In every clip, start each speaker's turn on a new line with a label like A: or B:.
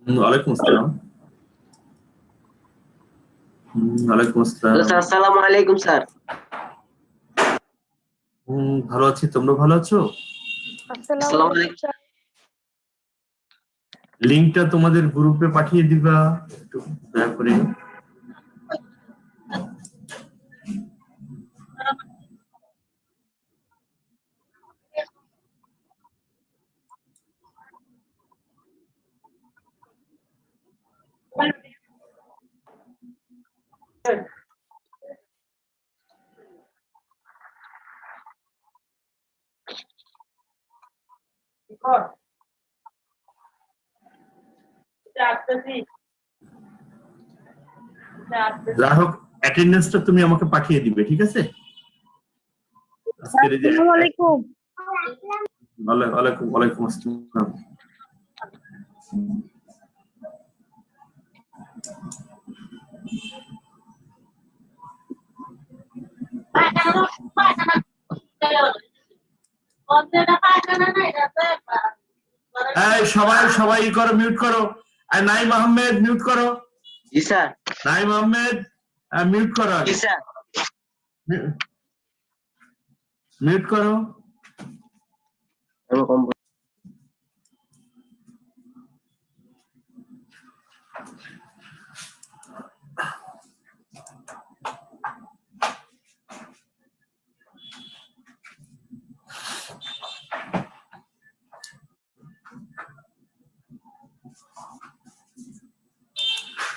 A: ওয়ালাইকুম আসসালাম। ওয়ালাইকুম আসসালাম।
B: আসসালামু আলাইকুম স্যার।
A: ভালো আছি, তোমরা ভালো আছো?
B: আসসালামু আলাইকুম স্যার।
A: লিংকটা তোমাদের গ্রুপে পাঠিয়ে দিবা একটু দয়া করে। যাই হোক, অ্যাটেন্ডেন্সটা তুমি আমাকে পাঠিয়ে দিবে, ঠিক আছে? আজকের এই যে
C: আসসালামু আলাইকুম।
A: ওয়ালাইকুম আসসালাম। এই সবাই করো, মিউট করো। আর নাইম আহমেদ মিউট করো।
B: জি স্যার।
A: নাইম আহমেদ মিউট করো।
B: জি স্যার।
A: মিউট করো।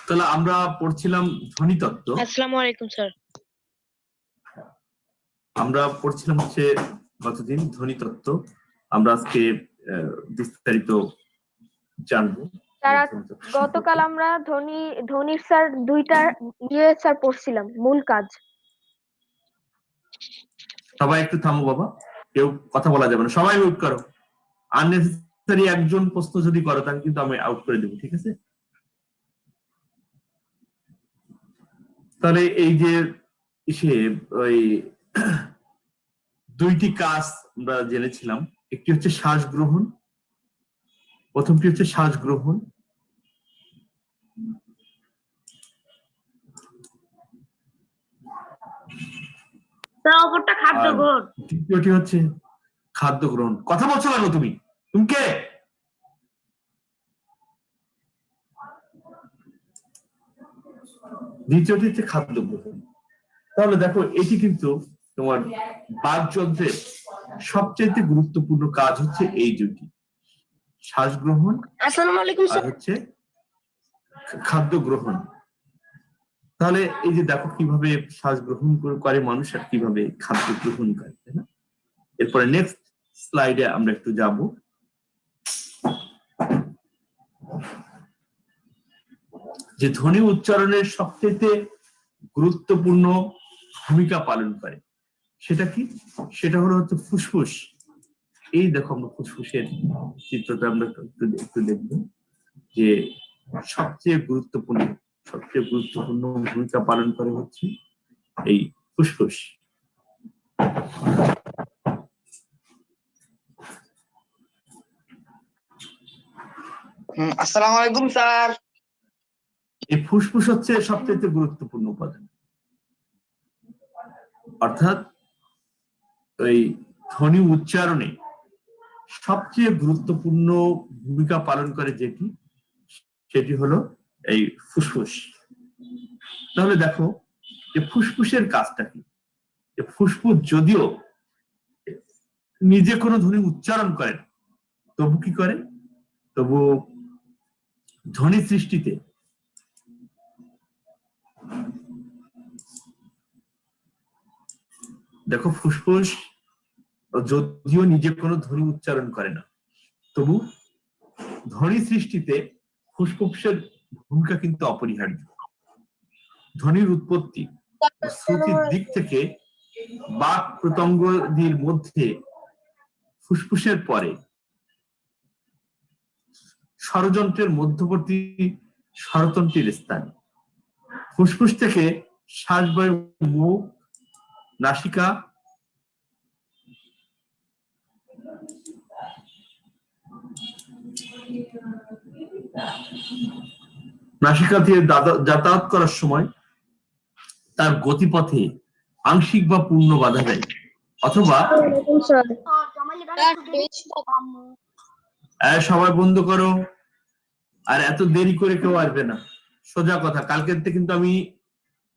A: তাহলে আমরা পড়ছিলাম ধ্বনিতত্ত্ব।
C: আসসালামু আলাইকুম স্যার।
A: আমরা পড়ছিলাম হচ্ছে গতদিন ধ্বনিতত্ত্ব। আমরা আজকে বিস্তারিত জানবো।
D: গতকাল আমরা ধোনির স্যার দুইটা স্যার পড়ছিলাম, মূল কাজ।
A: সবাই একটু থামো বাবা, কেউ কথা বলা যাবে না, সবাই মিউট করো। আননেসেসারি একজন প্রশ্ন যদি করো তাহলে কিন্তু আমি আউট করে দেবো, ঠিক আছে? তাহলে এই যে ওই দুইটি কাজ আমরা জেনেছিলাম। একটি হচ্ছে শ্বাস গ্রহণ, প্রথমটি হচ্ছে শ্বাস গ্রহণ।
C: খাদ্য গ্রহণ।
A: দ্বিতীয়টি হচ্ছে খাদ্য গ্রহণ। কথা বলছো কেন তুমি? তুমি কে? দ্বিতীয়টি হচ্ছে খাদ্য গ্রহণ। তাহলে দেখো, এটি কিন্তু তোমার বাকযন্ত্রের সবচেয়ে গুরুত্বপূর্ণ কাজ হচ্ছে এই দুটি, শ্বাস গ্রহণ আর হচ্ছে খাদ্য গ্রহণ। তাহলে এই যে দেখো কিভাবে শ্বাস গ্রহণ করে মানুষ আর কিভাবে খাদ্য গ্রহণ করে, তাই না? এরপরে নেক্সট স্লাইডে আমরা একটু যাব। যে ধ্বনি উচ্চারণের সবচেয়ে গুরুত্বপূর্ণ ভূমিকা পালন করে সেটা কি? সেটা হলো হচ্ছে ফুসফুস। এই দেখো, আমরা ফুসফুসের চিত্রটা আমরা একটু দেখবো যে সবচেয়ে গুরুত্বপূর্ণ ভূমিকা পালন করে হচ্ছে এই ফুসফুস।
B: আসসালামু আলাইকুম স্যার।
A: এই ফুসফুস হচ্ছে সবচেয়ে গুরুত্বপূর্ণ উপাদান, অর্থাৎ ওই ধ্বনি উচ্চারণে সবচেয়ে গুরুত্বপূর্ণ ভূমিকা পালন করে যেটি, সেটি হলো এই ফুসফুস। তাহলে দেখো যে ফুসফুসের কাজটা কি। ফুসফুস যদিও নিজে কোনো ধ্বনি উচ্চারণ করে না, তবু কি করে? তবু ধ্বনি সৃষ্টিতে দেখো, ফুসফুস যদিও নিজে কোনো ধ্বনি উচ্চারণ করে না, তবু ধ্বনি সৃষ্টিতে ফুসফুসের ভূমিকা কিন্তু অপরিহার্য। ধ্বনির উৎপত্তি শ্রুতির দিক থেকে বাক প্রত্যঙ্গের মধ্যে ফুসফুসের পরে স্বরযন্ত্রের মধ্যবর্তী স্বরতন্ত্রের স্থান। ফুসফুস থেকে শ্বাসবায়ু মুখ, নাসিকা, নাসিকা দিয়ে যাতায়াত করার সময় তার গতিপথে আংশিক বা পূর্ণ বাধা দেয়, অথবা সবাই বন্ধ করো, আর এত দেরি করে কেউ আসবে না। সোজা কথা, কালকের থেকে কিন্তু আমি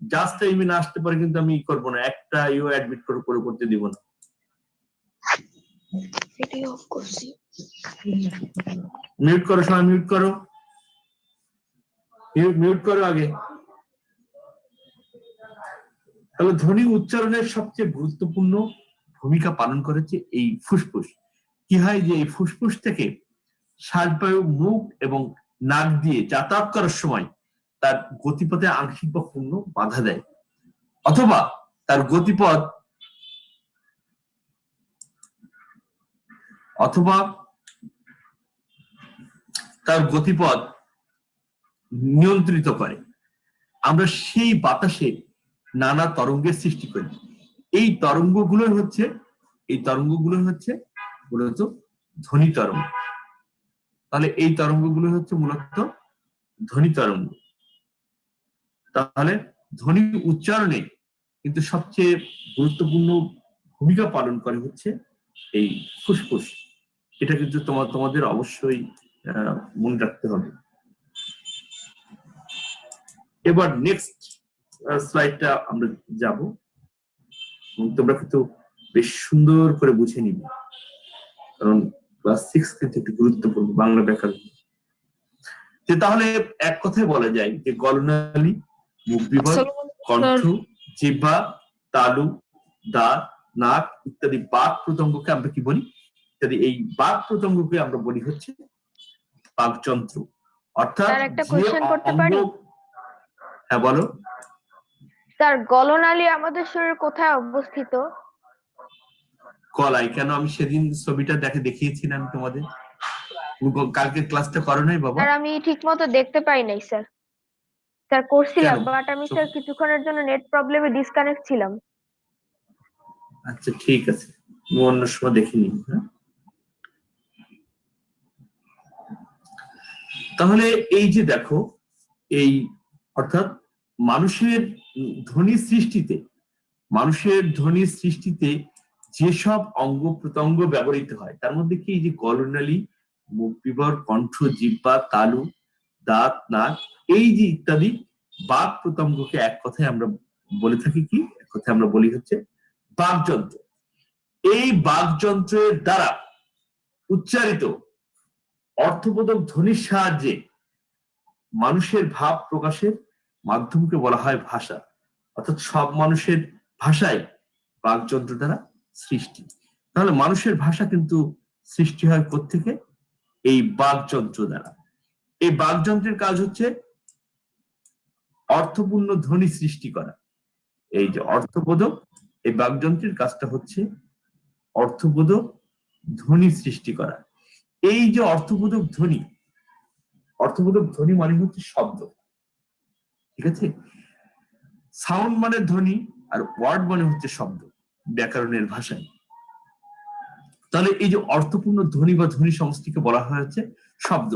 A: জাস্ট টাইমে না আসতে পারে কিন্তু আমি করবো না, একটা অ্যাডমিট করে করতে দিব না। মিউট করো সবাই, মিউট করো, মিউট করো আগে। তাহলে ধ্বনি উচ্চারণের সবচেয়ে গুরুত্বপূর্ণ ভূমিকা পালন করেছে এই ফুসফুস। কি হয় যে এই ফুসফুস থেকে শ্বাসবায়ু মুখ এবং নাক দিয়ে যাতায়াত করার সময় তার গতিপথে আংশিক বা পূর্ণ বাধা দেয়, অথবা তার গতিপথ নিয়ন্ত্রিত করে। আমরা সেই বাতাসে নানা তরঙ্গের সৃষ্টি করি। এই তরঙ্গগুলো হচ্ছে মূলত ধ্বনি তরঙ্গ। তাহলে এই তরঙ্গগুলো হচ্ছে মূলত ধ্বনি তরঙ্গ। তাহলে ধ্বনি উচ্চারণে কিন্তু সবচেয়ে গুরুত্বপূর্ণ ভূমিকা পালন করে হচ্ছে এই ফুসফুস। এটা কিন্তু তোমাদের অবশ্যই মনে রাখতে হবে। এবার নেক্সট স্লাইডটা আমরা যাব, তোমরা কিন্তু বেশ সুন্দর করে বুঝে নিবে, কারণ ক্লাস 6 কিন্তু একটু গুরুত্বপূর্ণ বাংলা ব্যাকরণ। তাহলে এক কথায় বলা যায় যে গলনালী, মুখ বিভাগ, কণ্ঠ, জিহ্বা, তালু, দাঁত, নাক ইত্যাদি বাক প্রত্যঙ্গকে আমরা কি বলি? এই বাক প্রত্যঙ্গকে আমরা বলি হচ্ছে বাকযন্ত্র। অর্থাৎ
D: একটা কোশ্চেন করতে পারি?
A: হ্যাঁ বলো।
D: স্যার, গলনালী আমাদের শরীরে কোথায় অবস্থিত?
A: গলায়। কেন? আমি সেদিন ছবিটা দেখিয়েছিলাম তোমাদের। কালকে ক্লাসটা করো নাই বাবা?
D: স্যার আমি ঠিকমতো দেখতে পাই নাই স্যার। স্যার করছিলাম, বাট আমি স্যার কিছুক্ষণের জন্য নেট প্রবলেমে ডিসকানেক্ট ছিলাম।
A: আচ্ছা ঠিক আছে, আমি অন্য সময় দেখে নিই। তাহলে এই যে দেখো, এই অর্থাৎ মানুষের ধ্বনি সৃষ্টিতে যেসব অঙ্গ প্রত্যঙ্গ ব্যবহৃত হয় তার মধ্যে কি এই যে গলনালী, মুখ বিবর, কণ্ঠ, জিহ্বা, তালু, দাঁত, নাক এই যে ইত্যাদি বাক প্রত্যঙ্গকে এক কথায় আমরা বলে থাকি কি? এক কথায় আমরা বলি হচ্ছে বাকযন্ত্র। এই বাকযন্ত্রের দ্বারা উচ্চারিত অর্থবোধক ধ্বনির সাহায্যে মানুষের ভাব প্রকাশের মাধ্যমকে বলা হয় ভাষা। অর্থাৎ সব মানুষের ভাষাই বাকযন্ত্র দ্বারা সৃষ্টি। তাহলে মানুষের ভাষা কিন্তু সৃষ্টি হয় কোত্থেকে? এই বাকযন্ত্র দ্বারা। এই বাকযন্ত্রের কাজ হচ্ছে অর্থপূর্ণ ধ্বনি সৃষ্টি করা। এই যে অর্থবোধক, এই বাকযন্ত্রের কাজটা হচ্ছে অর্থবোধক ধ্বনি সৃষ্টি করা। এই যে অর্থবোধক ধ্বনি মানে হচ্ছে শব্দ, ঠিক আছে? সাউন্ড মানে ধ্বনি, আর ওয়ার্ড মানে হচ্ছে শব্দ ব্যাকরণের ভাষায়। তাহলে এই যে অর্থপূর্ণ ধ্বনি বা ধ্বনি সমষ্টিকে বলা হয়েছে শব্দ।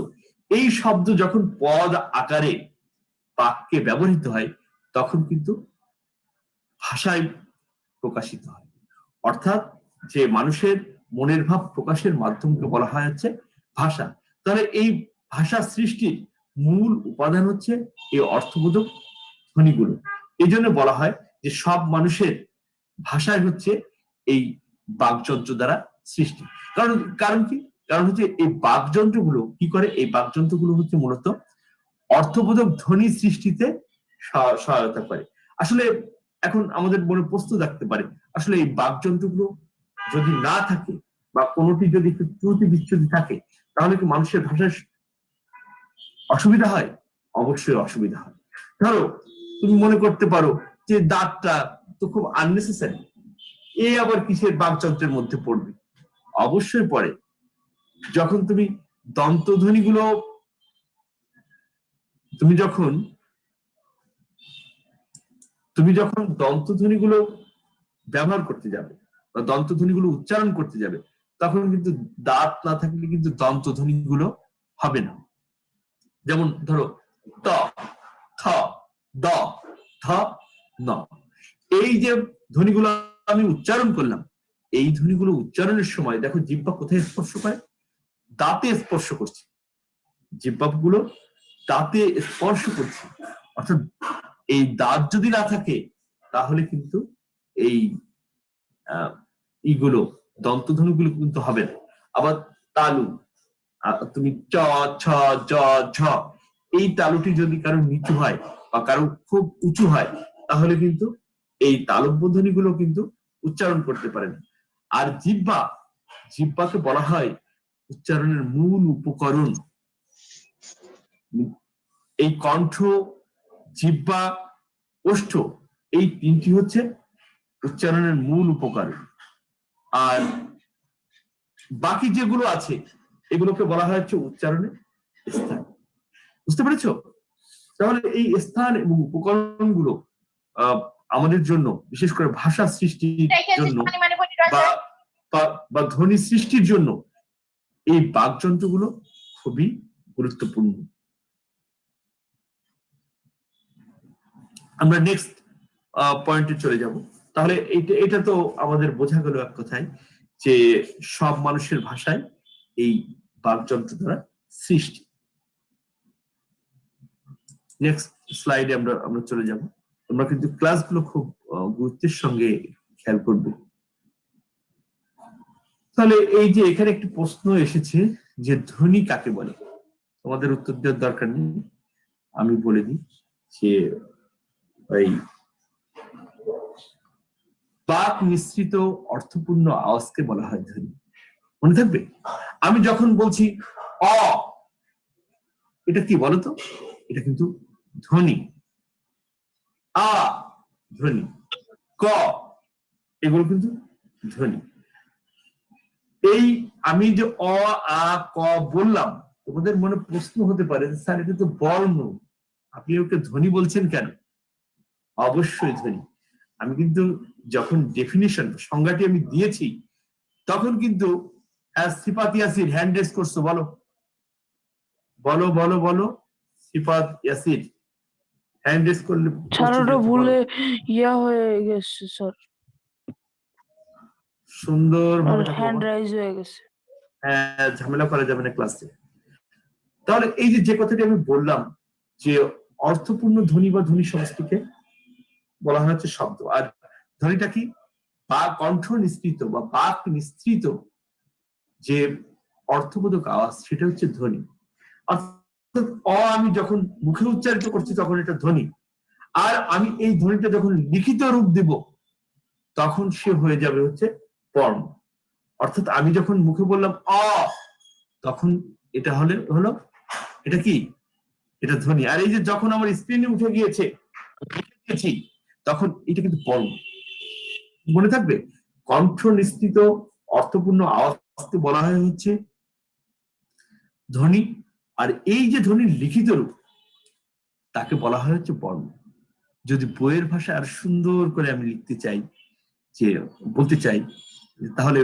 A: এই শব্দ যখন পদ আকারে বাক্যে ব্যবহৃত হয় তখন কিন্তু ভাষায় প্রকাশিত হয়। অর্থাৎ যে মানুষের মনের ভাব প্রকাশের মাধ্যমকে বলা হয় হচ্ছে ভাষা। তাহলে এই ভাষা সৃষ্টির মূল উপাদান হচ্ছে এই অর্থবোধক ধ্বনিগুলো। এই জন্য বলা হয় যে সব মানুষের ভাষায় হচ্ছে এই বাকযন্ত্র দ্বারা সৃষ্টি। কারণ কি? কারণ হচ্ছে এই বাকযন্ত্রগুলো কি করে? এই বাকযন্ত্রগুলো হচ্ছে মূলত অর্থবোধক ধ্বনি সৃষ্টিতে সহায়তা করে। আসলে এখন আমাদের মনে প্রশ্ন থাকতে পারে, আসলে এই বাকযন্ত্রগুলো যদি না থাকে বা কোনোটি যদি একটু ত্রুটি বিচ্ছুতি থাকে তাহলে কি মানুষের ভাষায় অসুবিধা হয়? অবশ্যই অসুবিধা হয়। ধরো তুমি মনে করতে পারো যে দাঁতটা তো খুব আননেসেসারি, এ আবার কিসের বাকযন্ত্রের মধ্যে পড়বে? অবশ্যই পড়ে। যখন তুমি দন্তধ্বনিগুলো দন্তধ্বনিগুলো ব্যবহার করতে যাবে বা দন্তধ্বনিগুলো উচ্চারণ করতে যাবে তখন কিন্তু দাঁত না থাকলে কিন্তু দন্তধ্বনিগুলো হবে না। যেমন ধরো ত, থ, দ, ধ, ন, এই যে ধ্বনিগুলো আমি উচ্চারণ করলাম, এই ধ্বনিগুলো উচ্চারণের সময় দেখো জিহ্বা কোথায় স্পর্শ করে? দাঁতে স্পর্শ করছে। জিহ্বাগুলো দাঁতে স্পর্শ করছে, অর্থাৎ এই দাঁত যদি না থাকে তাহলে কিন্তু এই ইগুলো দন্তধ্বনিগুলো কিন্তু হবে না। আবার তালু, তুমি চ, ছ, জ, ঝ, এই তালুটি যদি কারো নিচু হয় বা কারো খুব উঁচু হয় তাহলে কিন্তু এই তালব্য ধ্বনিগুলো কিন্তু উচ্চারণ করতে পারেন। আর জিহ্বাকে বলা হয় উচ্চারণের মূল উপকরণ। এই কণ্ঠ, জিহ্বা, ওষ্ঠ, এই তিনটি হচ্ছে উচ্চারণের মূল উপকরণ। আর বাকি যেগুলো আছে এগুলোকে বলা হয় হচ্ছে উচ্চারণের স্থান। বুঝতে পেরেছো? তাহলে এই স্থান এবং উপকরণগুলো আমাদের জন্য, বিশেষ করে ভাষা সৃষ্টির জন্য বা ধ্বনি সৃষ্টির জন্য এই বাকযন্ত্রগুলো খুবই গুরুত্বপূর্ণ। আমরা নেক্সট পয়েন্টে চলে যাব। তাহলে এটা তো আমাদের বোঝা গেল এক কথায় যে সব মানুষের ভাষায় এই বাকযন্ত্র দ্বারা সৃষ্টি। নেক্সট স্লাইডে আমরা চলে যাব। আমরা কিন্তু ক্লাসগুলো খুব গুরুত্বের সঙ্গে খেয়াল করব। তাহলে এই যে এখানে একটি প্রশ্ন এসেছে যে ধ্বনি কাকে বলে? তোমাদের উত্তর দেওয়ার দরকার নেই, আমি বলে দিই যে এই বাক মিশ্রিত অর্থপূর্ণ আওয়াজকে বলা হয় ধ্বনি। মনে থাকবে? আমি যখন বলছি অ, এটা কি বলতো? এটা কিন্তু ধ্বনি। আ ধ্বনি, ক এগুলো কিন্তু ধ্বনি। এই আমি যে অ, আ, ক বললাম, তোমাদের মনে প্রশ্ন হতে পারে স্যার এটা তো বর্ণ, আপনি ওকে ধ্বনি বলছেন কেন? অবশ্যই ধ্বনি। আমি কিন্তু যখন ডেফিনিশন, সংজ্ঞাটি আমি দিয়েছি তখন কিন্তু সিফাত ইয়াসির হ্যান্ড রেজ করছো, বলো বলো বলো বলো। সিফাত ইয়াসির হ্যান্ড রেজ করলে
C: ছাড়াটা ভুলে ইয়া হয়ে গেছে স্যার,
A: সুন্দর ভাবে
C: হ্যান্ড রাইজ হয়ে গেছে।
A: হ্যাঁ, ঝামেলা করা যাবে না ক্লাসে। তাহলে এই যে কথাটি আমি বললাম যে অর্থপূর্ণ ধ্বনি বা ধ্বনি সমষ্টিকে বলা হয় হচ্ছে শব্দ। আর ধ্বনিটা কি? বা কণ্ঠ নিঃসৃত বা বাক নিঃসৃত যে অর্থবোধক আওয়াজ, সেটা হচ্ছে ধ্বনি। অর্থাৎ আমি যখন মুখে উচ্চারিত করছি তখন এটা ধ্বনি, আর আমি এই ধ্বনিটা যখন লিখিত রূপ দেব তখন সে হয়ে যাবে হচ্ছে বর্ণ। অর্থাৎ আমি যখন মুখে বললাম অ, তখন এটা হলো এটা কি? এটা ধ্বনি। আর এই যে যখন আমার স্ক্রিনে উঠে গিয়েছে তখন এটা কিন্তু বর্ণ। মনে থাকবে, কণ্ঠ নিঃসৃত অর্থপূর্ণ আওয়াজকে বলা হয় হচ্ছে ধ্বনি, আর এই যে ধ্বনির লিখিত রূপ তাকে বলা হয় হচ্ছে বর্ণ। যদি বইয়ের ভাষা আর সুন্দর করে আমি লিখতে চাই, যে বলতে চাই, তাহলে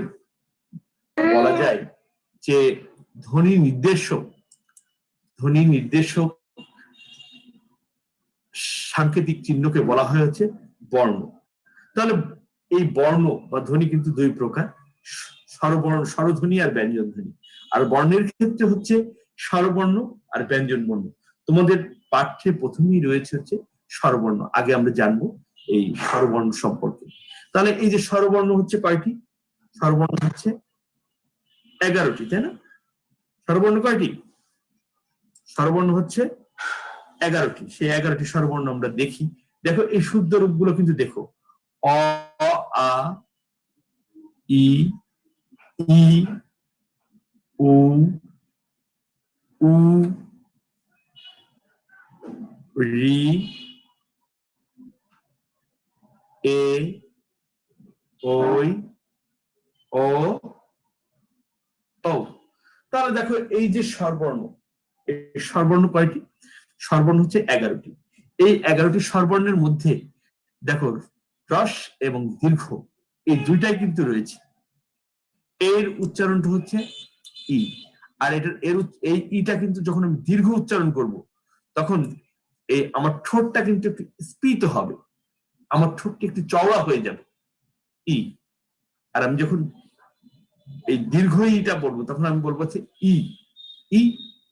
A: বলা যায় যে ধ্বনি নির্দেশক সাংকেতিক চিহ্নকে বলা হয় হচ্ছে বর্ণ। তাহলে এই বর্ণ বা ধ্বনি কিন্তু দুই প্রকার, স্বরধ্বনি আর ব্যঞ্জন ধ্বনি। আর বর্ণের ক্ষেত্রে হচ্ছে স্বরবর্ণ আর ব্যঞ্জন বর্ণ। তোমাদের পাঠ্যে প্রথমেই রয়েছে হচ্ছে স্বরবর্ণ। আগে আমরা জানবো এই স্বরবর্ণ সম্পর্কে। তাহলে এই যে স্বরবর্ণ হচ্ছে কয়টি? স্বরবর্ণ হচ্ছে 11টি, তাই না? স্বরবর্ণ কয়টি? স্বরবর্ণ হচ্ছে 11টি। সেই 11টি স্বরবর্ণ আমরা দেখি। দেখো এই শুদ্ধ রূপগুলো কিন্তু দেখো, অ, আ, ই, ই, উ, উ, রি, এ, ওই, ও, ও। তাহলে দেখো এই যে স্বরবর্ণ, এই স্বরবর্ণ কয়টি? স্বরবর্ণ হচ্ছে 11টি। এই 11টি স্বরবর্ণের মধ্যে দেখো হ্রস্ব এবং দীর্ঘ এই দুইটাই কিন্তু রয়েছে। এর উচ্চারণটা হচ্ছে ই, আর এটার এই ইটা কিন্তু যখন আমি দীর্ঘ উচ্চারণ করব তখন এই আমার ঠোঁটটা কিন্তু একটু স্ফীত হবে, আমার ঠোঁটটা একটু চওড়া হয়ে যাবে ই। আর আমি যখন এই দীর্ঘ ইটা বলবো তখন আমি বলবো হচ্ছে ই ই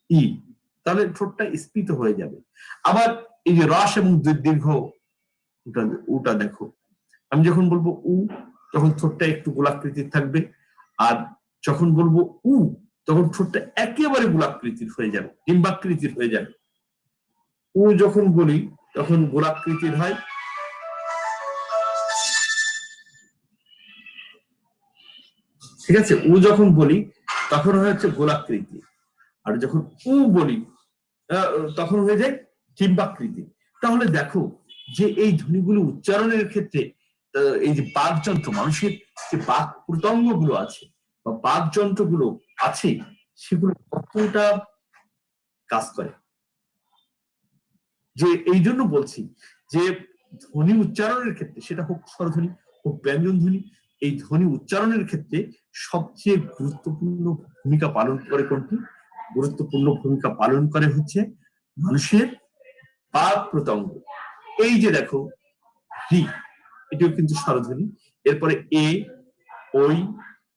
A: ই, তাহলে ঠোঁটটা স্ফীত হয়ে যাবে। আবার এই যে রস এবং দীর্ঘ ওটা দেখো, আমি যখন বলবো উ তখন ঠোঁটটা একটু গোলাকৃতির থাকবে, আর যখন বলবো উ তখন ঠোঁটটা একেবারে গোলাকৃতির হয়ে যাবে, ডিম্বাকৃতির হয়ে যাবে। উ যখন বলি তখন গোলাকৃতির হয়, ঠিক আছে? উ যখন বলি তখন হচ্ছে গোলাকৃতি, আর যখন উ বলি তখন হয়ে যায় ডিম্বাকৃতি। তাহলে দেখো যে এই ধ্বনিগুলো উচ্চারণের ক্ষেত্রে এই যে বাকযন্ত্র, মানুষের যে বাক প্রত্যঙ্গ গুলো আছে বা বাকযন্ত্র গুলো আছে সেগুলো কতটা কাজ করে। যে এই জন্য বলছি যে ধ্বনি উচ্চারণের ক্ষেত্রে, সেটা হোক স্বরধ্বনি হোক ব্যঞ্জন ধ্বনি, এই ধ্বনি উচ্চারণের ক্ষেত্রে সবচেয়ে গুরুত্বপূর্ণ ভূমিকা পালন করে কোনটি? গুরুত্বপূর্ণ ভূমিকা পালন করে হচ্ছে মানুষের বাক প্রত্যঙ্গ। এই যে দেখো রি, এটিও কিন্তু স্বরধ্বনি। এরপরে এ, ওই,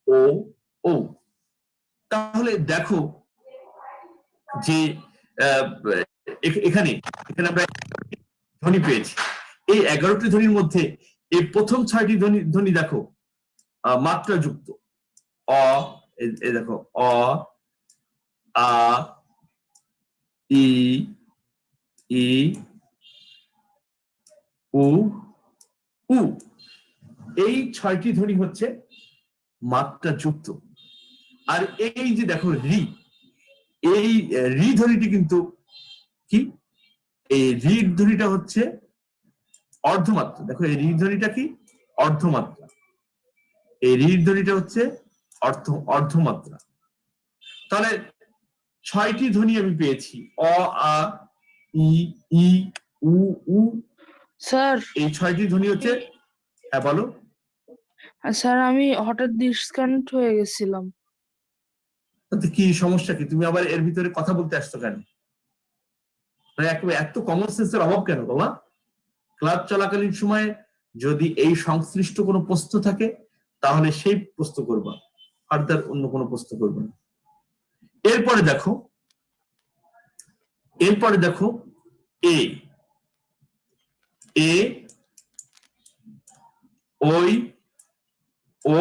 A: ও, ও। তাহলে দেখো যে এখানে আমরা ধ্বনি পেয়েছি। এই 11টি ধ্বনির মধ্যে এই প্রথম 6টি ধ্বনি দেখো মাত্রা যুক্ত। অ, এই দেখো অ, আ, ই, ই, উ, উ। এই 6টি ধ্বনি হচ্ছে মাত্রা যুক্ত। আর এই যে দেখো রি, এই রি ধ্বনিটি কিন্তু কি? এই রি ধ্বনিটা হচ্ছে অর্ধমাত্রা। দেখো এই রি ধ্বনিটা কি? অর্ধমাত্রা। এই রি ধ্বনিটা হচ্ছে অর্ধমাত্রা। তাহলে 6টি ধ্বনি আমি পেয়েছি, অ, আ, ই, ই, উ, উ।
C: স্যার
A: এই 6টি ধ্বনি হচ্ছে, হ্যাঁ বলো।
C: স্যার আমি হঠাৎ ডিসকানেক্ট হয়ে গেছিলাম।
A: তাতে কি সমস্যা কি? তুমি আবার এর ভিতরে কথা বলতে আসছো কেন? এত কমন সেন্সের অভাব কেন বাবা? ক্লাস চলাকালীন সময়ে যদি এই সংশ্লিষ্ট কোনো প্রশ্ন থাকে তাহলে সেই প্রশ্ন করবা, ফার্দার অন্য কোনো প্রশ্ন করবে না। এরপরে দেখো এ, এ, ওই, ও,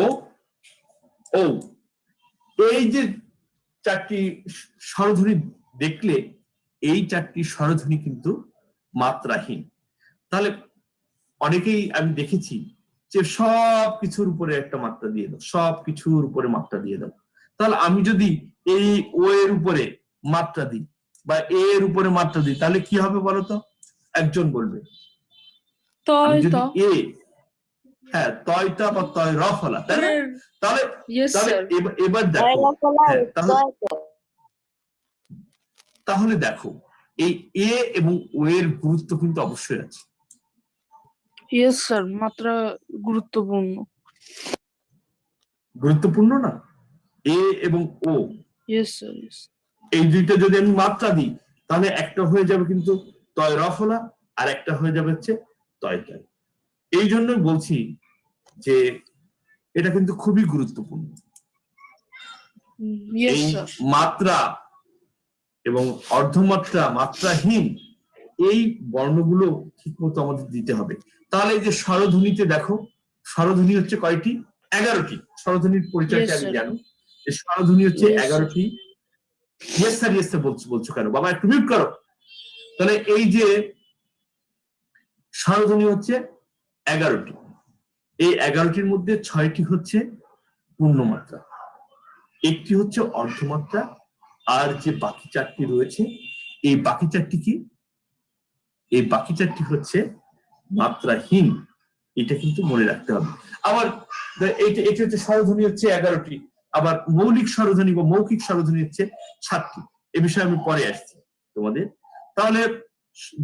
A: ও। এই যে 4টি স্বরধ্বনি দেখলে, এই 4টি স্বরধ্বনি কিন্তু মাত্রাহীন। তাহলে অনেকেই আমি দেখেছি যে সব কিছুর উপরে একটা মাত্রা দিয়ে দাও, সব কিছুর উপরে মাত্রা দিয়ে দাও। তাহলে আমি যদি এই ও এর উপরে মাত্রা দিই বা এ এর উপরে মাত্রা দিই তাহলে কি হবে বলতো? একজন বলবে। আমি যদি এ, হ্যাঁ তয়টা বা তয় র ফলা, তাই না? তাহলে এবার দেখো, তাহলে দেখো এই এ এবং ও এর গুরুত্ব কিন্তু অবশ্যই আছে।
C: ইয়েস স্যার, মাত্রা গুরুত্বপূর্ণ।
A: গুরুত্বপূর্ণ না? এ এবং ও,
C: ইয়েস স্যার।
A: এই দুইটা যদি আমি মাত্রা দিই তাহলে একটা হয়ে যাবে কিন্তু তয় র ফলা, আর একটা হয়ে যাবে হচ্ছে তয় তয়। এই জন্য বলছি যে এটা কিন্তু খুবই গুরুত্বপূর্ণ। এই মাত্রা এবং অর্ধমাত্রা, মাত্রাহীন এই বর্ণগুলো ঠিক মতো আমাদের দিতে হবে। তাহলে এই যে স্বরধ্বনিতে দেখো, স্বরধ্বনি হচ্ছে কয়টি? 11টি। স্বরধ্বনির পরিচয়টা আগে জানো। এই স্বরধ্বনি হচ্ছে 11টি। ইয়েস স্যার, ইয়েস স্যার বলছো কেন বাবা? একটু মিউট করো। তাহলে এই যে স্বরধ্বনি হচ্ছে 11টি। এই 11টির মধ্যে 6টি হচ্ছে পূর্ণমাত্রা, একটি হচ্ছে অর্ধমাত্রা, আর যে বাকি 4টি রয়েছে এই বাকি 4টি কি? এই বাকি 4টি হচ্ছে মাত্রাহীন। এটা কিন্তু মনে রাখতে হবে। আবার এটা হচ্ছে স্বরধ্বনি হচ্ছে 11টি, আবার মৌলিক স্বরধ্বনি বা মৌখিক স্বরধ্বনি হচ্ছে 7টি। এ বিষয়ে আমি পরে আসছি তোমাদের। তাহলে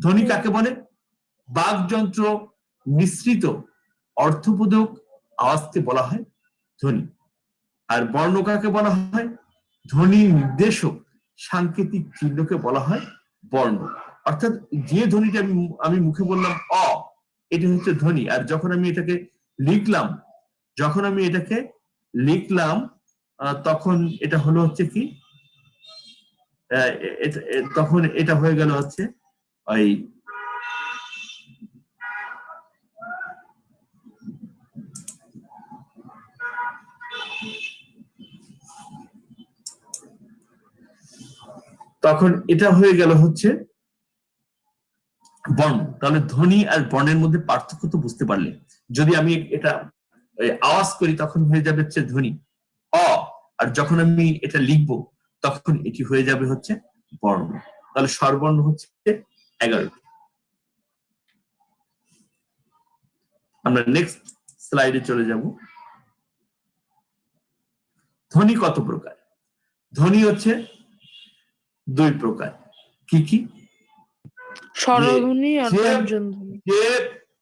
A: ধ্বনি কাকে বলে? বাকযন্ত্র মিশ্রিত অর্থবোধক আওয়াজকে বলা হয় ধ্বনি। আর বর্ণ কাকে বলা হয়? ধ্বনি নির্দেশক সাংকেতিক চিহ্নকে বলা হয় বর্ণ। অর্থাৎ যে ধ্বনিটা আমি মুখে বললাম অ, এটা হচ্ছে ধ্বনি। আর যখন আমি এটাকে লিখলাম তখন এটা হলো হচ্ছে কি, তখন এটা হয়ে গেল হচ্ছে ওই তখন এটা হয়ে গেল হচ্ছে বর্ণ। তাহলে ধ্বনি আর বর্ণের মধ্যে পার্থক্য তো বুঝতে পারলে। যদি আমি এটা আওয়াজ করি তখন হয়ে যাবে হচ্ছে ধ্বনি অ, আর যখন আমি এটা লিখবো তখন এটি হয়ে যাবে হচ্ছে বর্ণ। তাহলে স্বরবর্ণ হচ্ছে 11টি। আমরা নেক্সট স্লাইডে চলে যাব। ধ্বনি কত প্রকার? ধ্বনি হচ্ছে 2 প্রকার। কি কি?
C: স্বরধ্বনি আর ব্যঞ্জন ধ্বনি।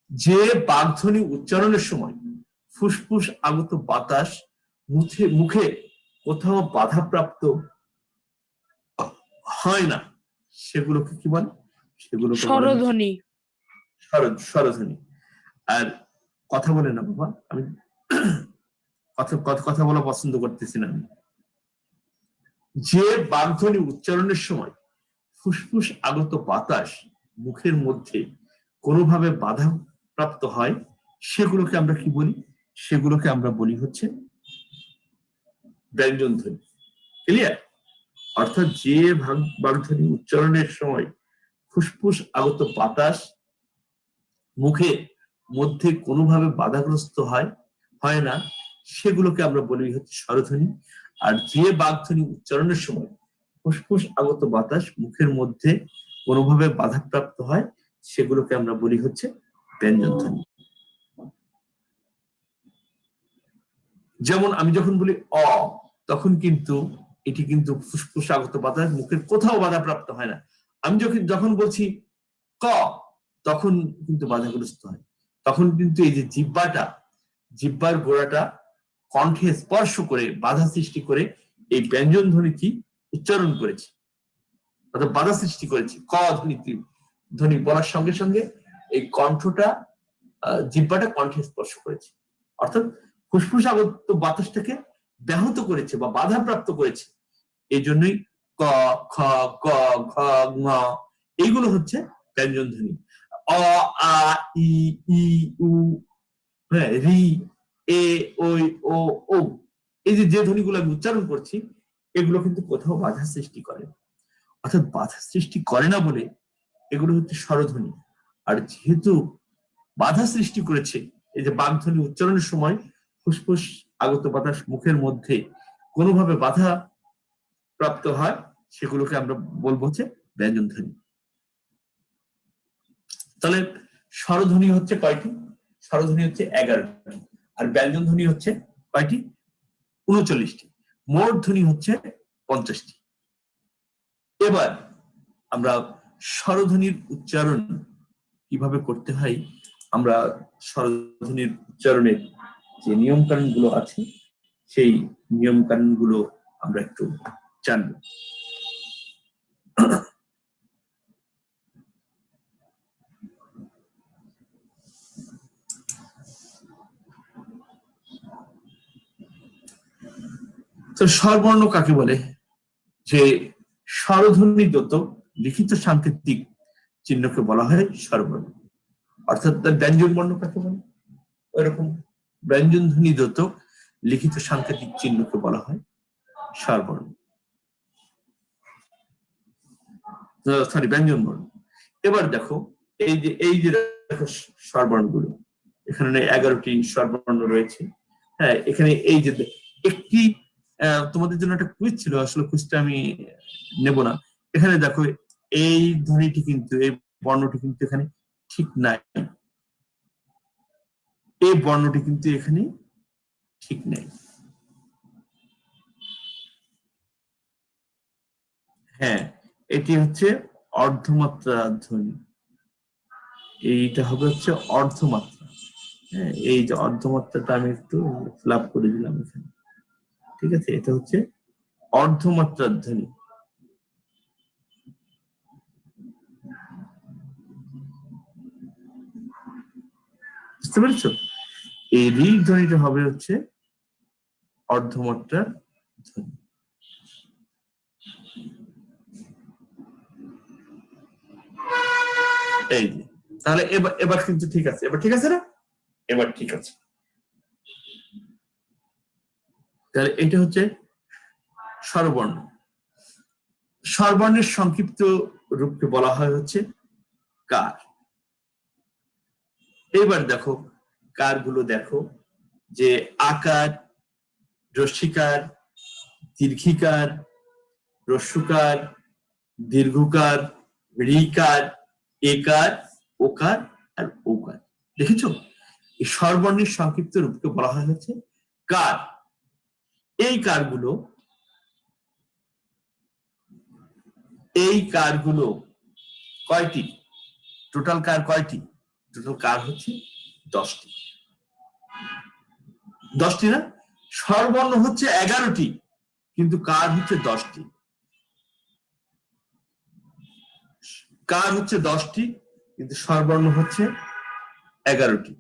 A: যে বাগধ্বনি উচ্চারণের সময় ফুসফুস আগত বাতাস মুখে কোথাও বাধাপ্রাপ্ত হয় না, সেগুলোকে কি বলে? সেগুলোকে
C: স্বরধ্বনি।
A: স্বরধ্বনি। আর কথা বলে না বাবা, আমি কথা বলা পছন্দ করতেছি না। যে বাগধ্বনি উচ্চারণের সময় ফুসফুস আগত বাতাস মুখের মধ্যে কোনোভাবে বাধা প্রাপ্ত হয়, সেগুলোকে আমরা কি বলি? সেগুলোকে আমরা বলি হচ্ছে ব্যঞ্জন ধ্বনি। ক্লিয়ার? অর্থাৎ যে বাগধ্বনি উচ্চারণের সময় ফুসফুস আগত বাতাস মুখে মধ্যে কোনোভাবে বাধাগ্রস্ত হয় না, সেগুলোকে আমরা বলি হচ্ছে স্বরধ্বনি। আর যে বাগধ্বনি উচ্চারণের সময় ফুসফুস আগত বাতাস মুখের মধ্যে কোনোভাবে বাধাপ্রাপ্ত হয়, সেগুলোকে আমরা বলি হচ্ছে ব্যঞ্জন ধ্বনি। যেমন আমি যখন বলি অ, তখন কিন্তু এটি কিন্তু ফুসফুস আগত বাতাস মুখের কোথাও বাধাপ্রাপ্ত হয় না। আমি যখন বলছি ক, তখন কিন্তু বাধাগ্রস্ত হয়। তখন কিন্তু এই যে জিহ্বার গোড়াটা কণ্ঠে স্পর্শ করে বাধা সৃষ্টি করে এই ব্যঞ্জন ধ্বনিটি উচ্চারণ করেছে, অর্থাৎ বাধা সৃষ্টি করেছে। ক ধ্বনি বলার সঙ্গে সঙ্গে এই কণ্ঠটা জিহ্বাটা কণ্ঠে স্পর্শ করেছে, অর্থাৎ ফুসফুস আগত বাতাসটাকে ব্যাহত করেছে বা বাধাপ্রাপ্ত করেছে। এই জন্যই ক, খ, গ, ঘ, ঙ এইগুলো হচ্ছে ব্যঞ্জন ধ্বনি। অ, আ, ই, উ, রি, এ, ওই, ও, ও, এই যে ধ্বনিগুলো আমি উচ্চারণ করছি, এগুলো কিন্তু কোথাও বাধা সৃষ্টি করে, অর্থাৎ বাধা সৃষ্টি করে না বলে এগুলো হচ্ছে স্বরধ্বনি। আর যেহেতু বাধা সৃষ্টি করেছে, এই যে বাগধ্বনি উচ্চারণের সময় ফুসফুস আগত বাতাস মুখের মধ্যে কোনোভাবে বাধা প্রাপ্ত হয়, সেগুলোকে আমরা বলবো হচ্ছে ব্যঞ্জন ধ্বনি। তাহলে স্বরধ্বনি হচ্ছে কয়টি? স্বরধ্বনি হচ্ছে 11টি, আর ব্যঞ্জন ধ্বনি হচ্ছে কয়টি? 39টি। মোট ধ্বনি হচ্ছে 50টি। এবার আমরা স্বরধ্বনির উচ্চারণ কিভাবে করতে হয়, আমরা স্বরধ্বনির উচ্চারণের যে নিয়ম কানুন গুলো আছে, সেই নিয়ম কানুন গুলো আমরা একটু জানবো। তো স্বরবর্ণ কাকে বলে? যে স্বরধ্বনি দ্যোতক লিখিত সাংকেতিক চিহ্নকে বলা হয় স্বরবর্ণ। অর্থাৎ ব্যঞ্জন বর্ণ কাকে বলে? ওইরকম ব্যঞ্জন ধ্বনি দ্যোতক লিখিত সাংকেতিক চিহ্নকে বলা হয় স্বরবর্ণ, সরি ব্যঞ্জন বর্ণ। এবার দেখো এই যে দেখো স্বরবর্ণগুলো, এখানে 11টি স্বরবর্ণ রয়েছে। হ্যাঁ, এখানে এই যে একটি তোমাদের জন্য একটা কুইজ ছিল, আসলে কুইজটা আমি নেব না। এখানে দেখো এই ধ্বনিটি কিন্তু, এই বর্ণটি কিন্তু এখানে ঠিক নাই, এই বর্ণটি কিন্তু এখানে ঠিক নেই। হ্যাঁ, এটি হচ্ছে অর্ধমাত্রা ধ্বনি, এইটা হবে হচ্ছে অর্ধমাত্রা। হ্যাঁ, এই যে অর্ধমাত্রাটা আমি একটু ফিল আপ করে দিলাম এখানে, ঠিক আছে? এটা হচ্ছে অর্ধমাত্রার ধ্বনি। বুঝতে পেরেছ? এই রি ধ্বনিটা হবে হচ্ছে অর্ধমাত্রার ধ্বনি। এই যে, তাহলে এবার কিন্তু ঠিক আছে, এবার ঠিক আছে না? এবার ঠিক আছে। তাহলে এটা হচ্ছে স্বরবর্ণ। স্বরবর্ণের সংক্ষিপ্ত রূপকে বলা হয় হচ্ছে কার। এবার দেখো কার গুলো দেখো, যে আকার, রস্যিকার, দীর্ঘিকার, রস্যকার, দীর্ঘকার, ঋকার, একার, ওকার আর ওকার। দেখেছো? এই স্বরবর্ণের সংক্ষিপ্ত রূপকে বলা হয় হচ্ছে কার। এই কারগুলো কয়টি? টোটাল কার কয়টি? টোটাল কার হচ্ছে 10টি। 10টি না? স্বরবর্ণ হচ্ছে 11টি, কিন্তু কার হচ্ছে 10টি। কার হচ্ছে 10টি, কিন্তু স্বরবর্ণ হচ্ছে 11টি।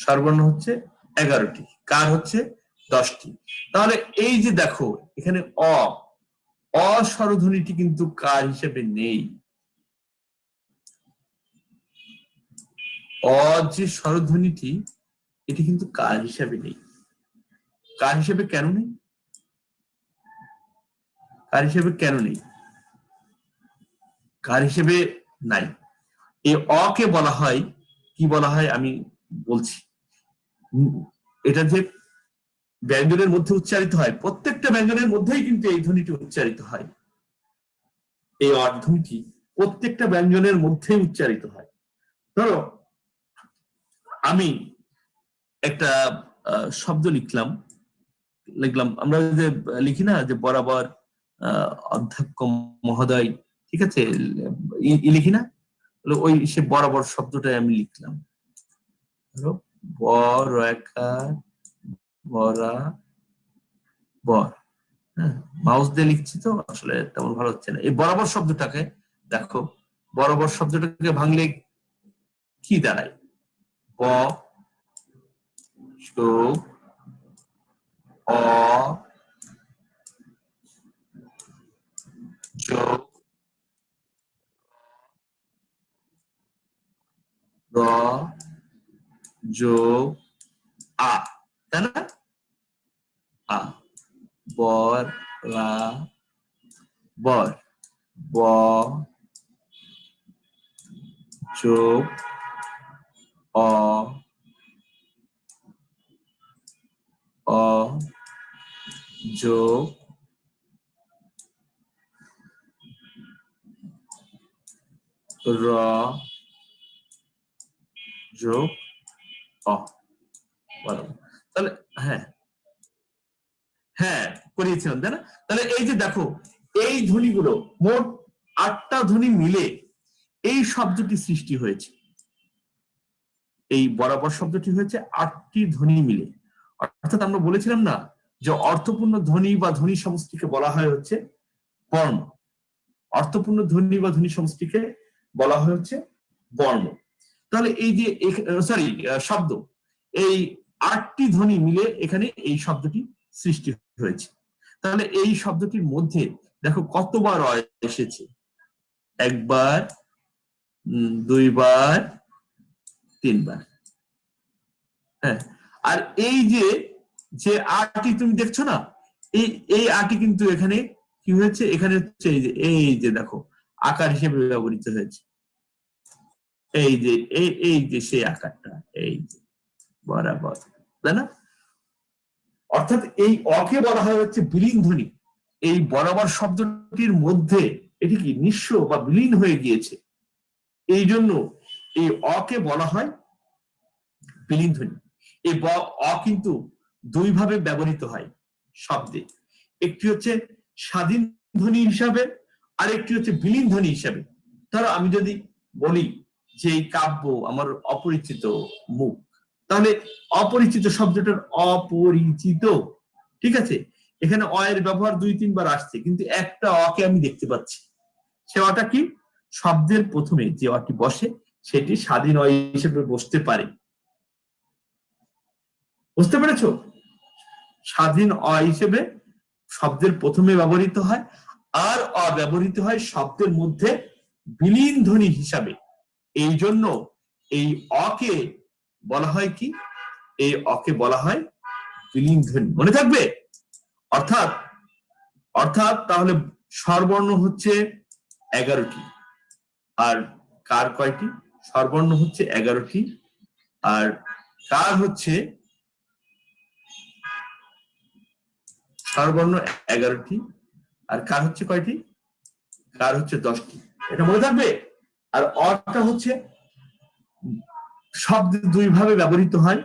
A: স্বরবর্ণ হচ্ছে 11টি, কার হচ্ছে 10টি। তাহলে এই যে দেখো এখানে অস্বরধ্বনিটি কিন্তু কার হিসেবে নেই। যে স্বরধ্বনিটি, এটি কিন্তু কার হিসেবে নেই। কার হিসেবে কেন নেই? কার হিসেবে কেন নেই? কার হিসেবে নাই। এই কে বলা হয়, কি বলা হয় আমি বলছি। এটা যে ব্যঞ্জনের মধ্যে উচ্চারিত হয়, প্রত্যেকটা ব্যঞ্জনের মধ্যেই কিন্তু এই ধ্বনিটি উচ্চারিত হয়। এই ধ্বনিটি প্রত্যেকটা ব্যঞ্জনের মধ্যেই উচ্চারিত হয়। ধরো আমি একটা শব্দ লিখলাম, আমরা যে লিখি না যে বরাবর অধ্যক্ষ মহোদয়, ঠিক আছে, লিখি না, ওই সে বরাবর শব্দটাই আমি লিখলাম। ধরো বর, হ্যাঁ, মাউস দিয়ে লিখছি তো আসলে তেমন ভালো হচ্ছে না। এই বরাবর শব্দটাকে দেখো, বরাবর শব্দটাকে ভাঙলে কি দাঁড়ায়? ব অ র যোগ আ, তাই না? আ, বর রা বর, ব যোগ অ যোগ র যোগ অ। তাহলে হ্যাঁ করিয়েছিলাম, তাই না? তাহলে এই যে দেখো এই ধ্বনিগুলো মোট 8টা ধ্বনি মিলে এই শব্দটি সৃষ্টি হয়েছে। এই বরাবর শব্দটি হয়েছে 8টি ধ্বনি মিলে। অর্থাৎ আমরা বলেছিলাম না যে অর্থপূর্ণ ধ্বনি বা ধ্বনি সমষ্টিকে বলা হয় হচ্ছে বর্ণ। অর্থপূর্ণ ধ্বনি বা ধ্বনি সমষ্টিকে বলা হয় হচ্ছে বর্ণ। তাহলে এই যে শব্দ, এই 8টি ধ্বনি মিলে এখানে এই শব্দটি সৃষ্টি হয়েছে। তাহলে এই শব্দটির মধ্যে দেখো কতবার অ এসেছে? একবার, দুইবার, তিনবার। হ্যাঁ, আর এই যে আটি তুমি দেখছো না, এই আটি কিন্তু এখানে কি হয়েছে? এখানে হচ্ছে এই যে দেখো আকার হিসেবে ব্যবহৃত হয়েছে। এই যে সেই আকারটা, এই যে বরাবর, তাই না? অর্থাৎ এই অকে বলা হয় হচ্ছে বিলীন ধ্বনি। এই বরাবর শব্দটির মধ্যে এটি কি নিঃস্ব বা বিলীন হয়ে গিয়েছে, এই জন্য এই অকে বলা হয় বিলীন ধ্বনি। এই অ কিন্তু দুই ভাবে ব্যবহৃত হয় শব্দে। একটি হচ্ছে স্বাধীন ধ্বনি হিসাবে, আর একটি হচ্ছে বিলীন ধ্বনি হিসাবে। ধরো আমি যদি বলি যে এই কাব্য আমার অপরিচিত মুখ, তাহলে অপরিচিত শব্দটার অপরিচিত, ঠিক আছে। এখানে অ এর ব্যবহার 2-3 বার আসছে, কিন্তু একটা অকে আমি দেখতে পাচ্ছি। সে অটা কি? শব্দের প্রথমে যে অটি বসে সেটি স্বাধীন অ হিসেবে বসতে পারে। বুঝতে পেরেছো? স্বাধীন অ হিসেবে শব্দের প্রথমে ব্যবহৃত হয়, আর অব্যবহৃত হয় শব্দের মধ্যে বিলীন ধ্বনি হিসাবে। এই জন্য এই অকে বলা হয় কি? এই অকে বলা হয় বিলীন ধ্বনি। মনে থাকবে? অর্থাৎ অর্থাৎ তাহলে স্বরবর্ণ হচ্ছে 11টি, আর কার কয়টি? স্বরবর্ণ হচ্ছে 11টি, আর কার হচ্ছে স্বরবর্ণ 11টি, আর কার হচ্ছে কয়টি? কার হচ্ছে 10টি। এটা মনে থাকবে। আর অটা হচ্ছে শব্দ দুই ভাবে ব্যবহৃত হয়।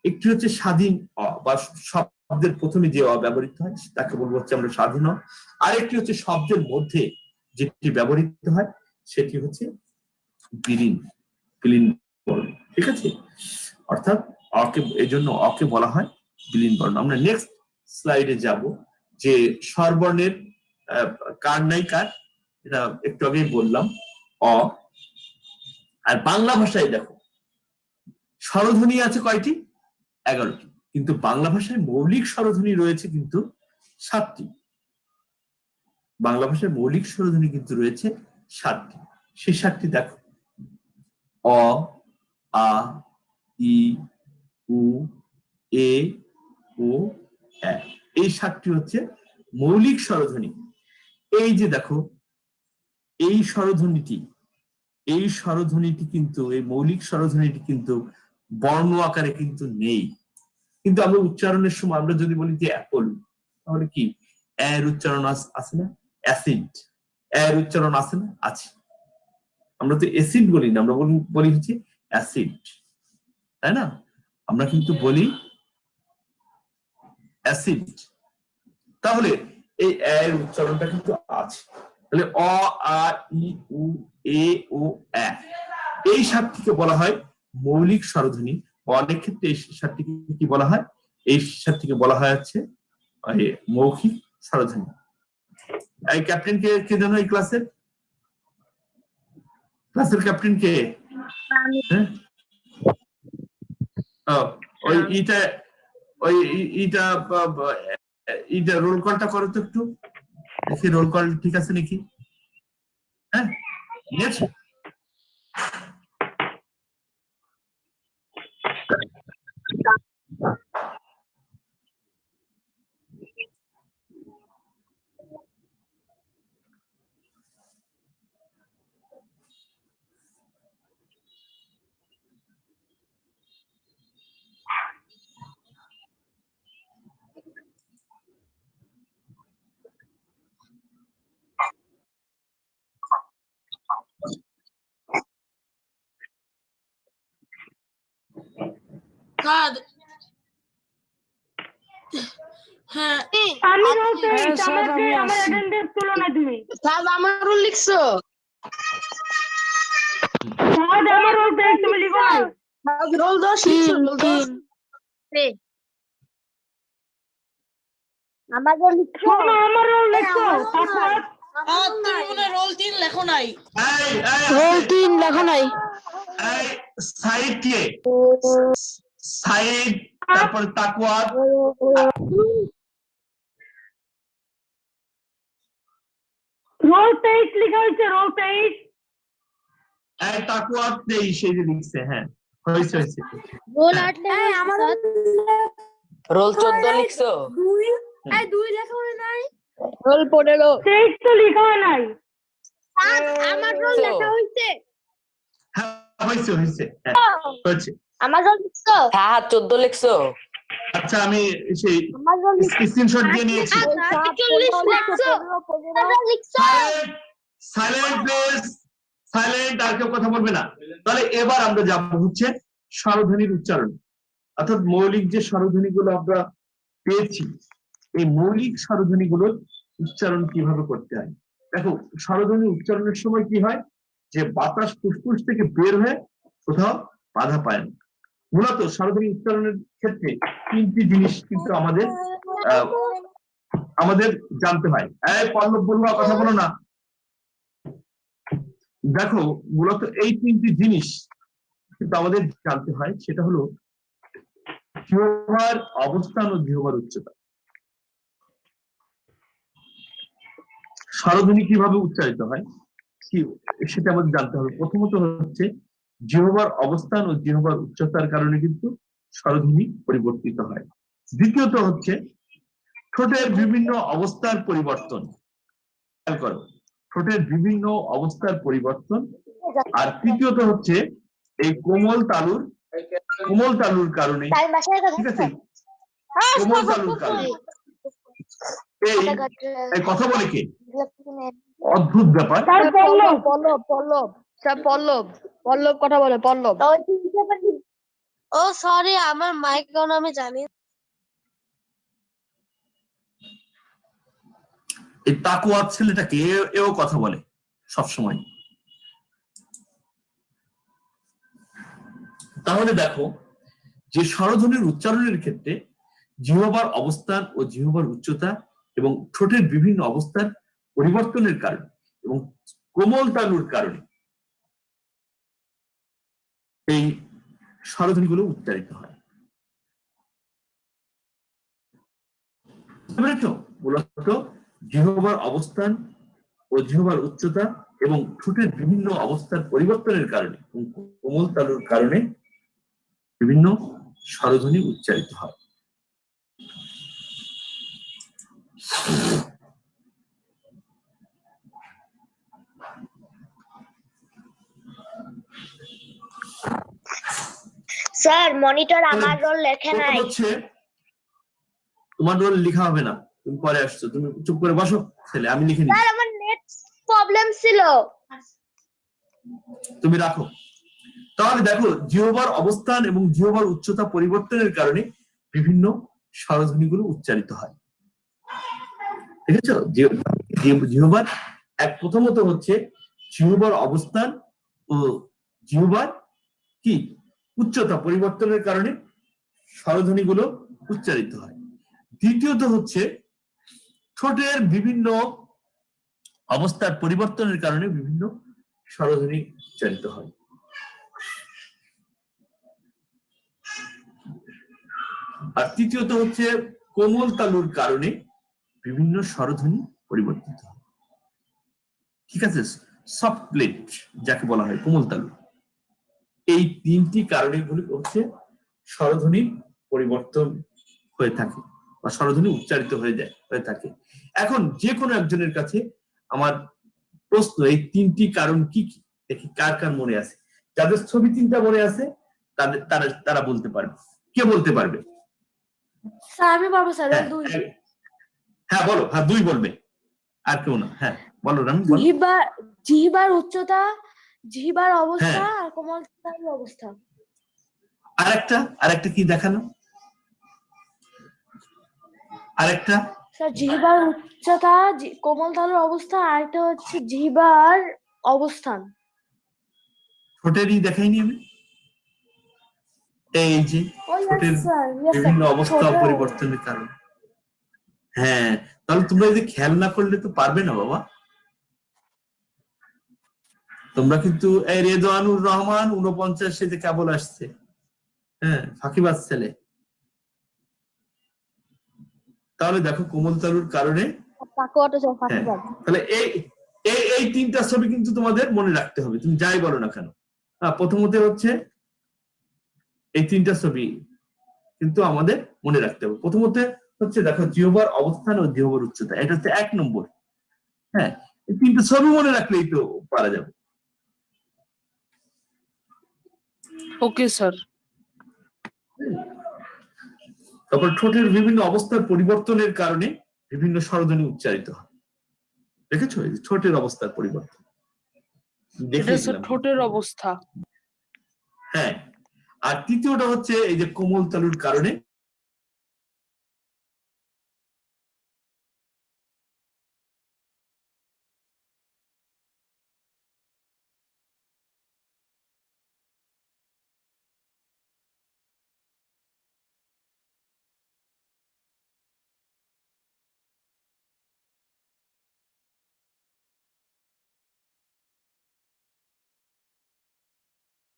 A: একটি হচ্ছে স্বাধীন অ, বা শব্দের প্রথমে যে অ ব্যবহৃত হয় তাকে বলবো হচ্ছে আমরা স্বাধীন অ। আরেকটি হচ্ছে শব্দের মধ্যে যেটি ব্যবহৃত হয় সেটি হচ্ছে বিলীন বিলীন বর্ণ, ঠিক আছে। অর্থাৎ অকে, এই জন্য অকে বলা হয় বিলীন বর্ণ। আমরা নেক্সট স্লাইডে যাব যে স্বরবর্ণের কার নাই কার, এটা একটু আগেই বললাম, অ। আর বাংলা ভাষায় দেখো স্বরধ্বনি আছে কয়টি? 11টি, কিন্তু বাংলা ভাষায় মৌলিক স্বরধ্বনি রয়েছে কিন্তু 7টি। বাংলা ভাষায় মৌলিক স্বরধ্বনি কিন্তু রয়েছে 7টি। সেই 7টি দেখো: অ, আ, ই, উ, এ, ও, এ। এই 7টি হচ্ছে মৌলিক স্বরধ্বনি। এই যে দেখো এই স্বরধ্বনিটি, এই স্বরধ্বনিটি কিন্তু, এই মৌলিক স্বরধ্বনিটি কিন্তু বর্ণ আকারে কিন্তু নেই। কিন্তু আমরা উচ্চারণের সময় আমরা যদি বলি যে অ্যাপল, তাহলে কি এর উচ্চারণ আছে না? অ্যাসিড, এর উচ্চারণ আছে না? আছে। আমরা তো অ্যাসিড বলি না, আমরা বলি হচ্ছে অ্যাসিড, তাই না? আমরা কিন্তু বলি অ্যাসিড। তাহলে এই এর উচ্চারণটা কিন্তু আছে। তাহলে অ, আ, ই, উ, এ, ও, এ, এই 7টিকে বলা হয় মৌলিক স্বরধ্বনি। অনেক ক্ষেত্রে এই 7টিকে কি বলা হয়? এই 7টিকে বলা হয় হচ্ছে মৌখিক স্বরধ্বনি। এই ক্যাপ্টেন কে জানো এই ক্লাসের? ক্লাসের ক্যাপ্টেন কে? ওই ইটা রোল কলটা করো তো একটু, দেখি রোল কল ঠিক আছে নাকি। হ্যাঁ, ঠিক আছে।
C: হ্যাঁ,
E: আমি রোল পেজ
C: স্যার,
E: আমাকে
C: আমি
E: আমার
C: আসছি।
E: অ্যাটেন্ডেন্স তুলো না তুমি।
F: স্যার আমার রোল লিখছো?
E: স্যার আমার রোল পেজ তুমি লিখো নাই।
F: রোল 10 লিখছো? রোল 10?
D: আমার রোল লিখছো?
E: শোনো আমার রোল লিখছো? তারপর
C: তুমি মনে রোল 3 লেখো নাই।
A: রোল
C: 3 লেখো নাই।
A: সাইড কে? সাইড, তারপর তাকওয়াত।
E: রোল পেজ লেখা হয়েছে, রোল পেজ।
A: এই তাকওয়াত নেই, সেই যে লিখছে। হ্যাঁ, হয়েছে হয়েছে।
D: রোল 8 লেখা আমার
F: রোল 14 লিখছো?
D: 2 লেখা হয় নাই। রোল 15
E: পেজ তো লেখা হয় নাই।
D: স্যার আমার রোল লেখা হইছে।
A: হ্যাঁ, হয়েছে হয়েছে। হ্যাঁ, হয়েছে।
D: আমার রোল লিখছো?
F: হ্যাঁ 14 লিখছো?
A: আচ্ছা, আমি সেই
D: আমার রোল
A: স্ক্রিনশট দিয়ে নিয়েছি।
D: 40 লিখছো?
A: Silent please, silent. আর কেউ কথা বলবে না। তাহলে এবার আমরা যাবো হচ্ছে স্বরধ্বনির উচ্চারণ, অর্থাৎ মৌলিক যে স্বরধ্বনিগুলো আমরা পেয়েছি, এই মৌলিক স্বরধ্বনিগুলোর উচ্চারণ কিভাবে করতে হয়। দেখো, স্বরধ্বনি উচ্চারণের সময় কি হয়, যে বাতাস ফুসফুস থেকে বের হয়ে কোথাও বাধা পায় না। মূলত স্বরধ্বনি উচ্চারণের ক্ষেত্রে তিনটি জিনিস কিন্তু আমাদের জানতে হয়। পল্লব বলুয়া কথা বলো না। দেখো মূলত এই তিনটি জিনিস কিন্তু আমাদের জানতে হয়, সেটা হলো জিহ্বার অবস্থান ও জিহ্বার উচ্চতা। স্বরধ্বনি কিভাবে উচ্চারিত হয় সেটা আমাদের জানতে হবে। প্রথমত হচ্ছে জিহ্বার অবস্থান ও জিহ্বার উচ্চতার কারণে কিন্তু স্বরধ্বনি পরিবর্তিত হয়। দ্বিতীয়ত হচ্ছে ঠোঁটের বিভিন্ন অবস্থার পরিবর্তন। খেয়াল করো, ঠোঁটের বিভিন্ন অবস্থার পরিবর্তন। আর তৃতীয়ত হচ্ছে এই কোমল তালুর কারণে, ঠিক আছে, কোমল তালুর কারণে এই কথা বলে কে, অদ্ভুত ব্যাপার।
D: পল্লব কথা বলে, পল্লব।
F: ও সরি, আমার মাইক অন, আমি জানি।
A: এই তাকুয়া ছেলেটাকে এও কথা বলে সবসময়। তাহলে দেখো যে স্বরধ্বনির উচ্চারণের ক্ষেত্রে জিহ্বার অবস্থান ও জিহ্বার উচ্চতা এবং ঠোঁটের বিভিন্ন অবস্থার পরিবর্তনের কারণে এবং কোমল তালুর কারণে এই স্বরধ্বনিগুলো উচ্চারিত হয়। মূলত জিহ্বার অবস্থান ও জিহ্বার উচ্চতা এবং ঠোঁটের বিভিন্ন অবস্থার পরিবর্তনের কারণে এবং কোমল তালুর কারণে বিভিন্ন স্বরধ্বনি উচ্চারিত হয়।
D: স্যার মনিটর আমার রোল লেখে নাই।
A: তোমার রোল লেখা হবে না, তুমি পরে আসছো, তুমি চুপ করে বসো ছেলে, আমি লিখে নিচ্ছি।
D: স্যার আমার নেট প্রবলেম ছিল।
A: তুমি রাখো। তাহলে দেখো জিহ্বার অবস্থান এবং জিহ্বার উচ্চতা পরিবর্তনের কারণে বিভিন্ন স্বরধ্বনিগুলো উচ্চারিত হয়। ঠিক আছে, জিহ্বার প্রথমত হচ্ছে জিহ্বার অবস্থান ও জিহ্বার কি উচ্চতা পরিবর্তনের কারণে স্বরধ্বনিগুলো উচ্চারিত হয়। দ্বিতীয়ত হচ্ছে ঠোঁটের বিভিন্ন অবস্থার পরিবর্তনের কারণে বিভিন্ন স্বরধ্বনি উচ্চারিত হয়। আর তৃতীয়ত হচ্ছে কোমল তালুর কারণে বিভিন্ন স্বরধ্বনি পরিবর্তিত হয়। ঠিক আছে, সফট প্লেট যাকে বলা হয়, কোমল তালু, এই তিনটি কারণে হচ্ছে স্বরধ্বনি পরিবর্তন হয়ে থাকে বা স্বরধ্বনি উচ্চারিত হয়ে থাকে। এখন যে কোনো একজনের কাছে আমার প্রশ্ন, এই তিনটি কারণ কি কি দেখি কার কার মনে আছে। যাদের ছবি তিনটা মনে আছে তারা বলতে পারবে। কে বলতে পারবে?
C: স্যার আমি পারবো স্যার।
A: হ্যাঁ বলো, হ্যাঁ দুই বলবে, আর কেউ না। হ্যাঁ বলো রাম।
C: জিহ্বার উচ্চতা, জিহ্বার অবস্থা আর কোমল তালুর অবস্থা।
A: আরেকটা কি দেখানো? আরেকটা
C: স্যার জিহ্বার উচ্চতা, কোমল তালুর অবস্থা, আর একটা হচ্ছে জিহ্বার অবস্থান।
A: ঠোঁটেরই দেখাইনি আমি। এই যে ঠোঁটের বিভিন্ন অবস্থা পরিবর্তনের কারণে। হ্যাঁ, তাহলে তোমরা যদি খেয়াল না করলে তো পারবে না বাবা। তোমরা কিন্তু এই রেদওয়ানুর রহমান 49 যে কেবল আসছে, হ্যাঁ ফাঁকিবাজ ছেলে। তাহলে দেখো কোমল তালুর কারণে, তাহলে এই তিনটা ছবি কিন্তু তোমাদের মনে রাখতে হবে, তুমি যাই বলো না কেন। প্রথমত হচ্ছে এই তিনটা ছবি কিন্তু আমাদের মনে রাখতে হবে। প্রথমত হচ্ছে দেখো জিহ্বার অবস্থান ও জিহ্বার উচ্চতা, এটা হচ্ছে 1 নম্বর। হ্যাঁ, এই তিনটা ছবি মনে রাখলেই তো পারা যাবে।
C: Okay sir.
A: তারপর ঠোঁটের বিভিন্ন অবস্থার পরিবর্তনের কারণে বিভিন্ন স্বরধ্বনি উচ্চারিত হয়। দেখেছো, এই ঠোঁটের অবস্থার পরিবর্তন
C: দেখেছিলাম, ঠোঁটের অবস্থা।
A: হ্যাঁ, আর তৃতীয়টা হচ্ছে এই যে কোমল তালুর কারণে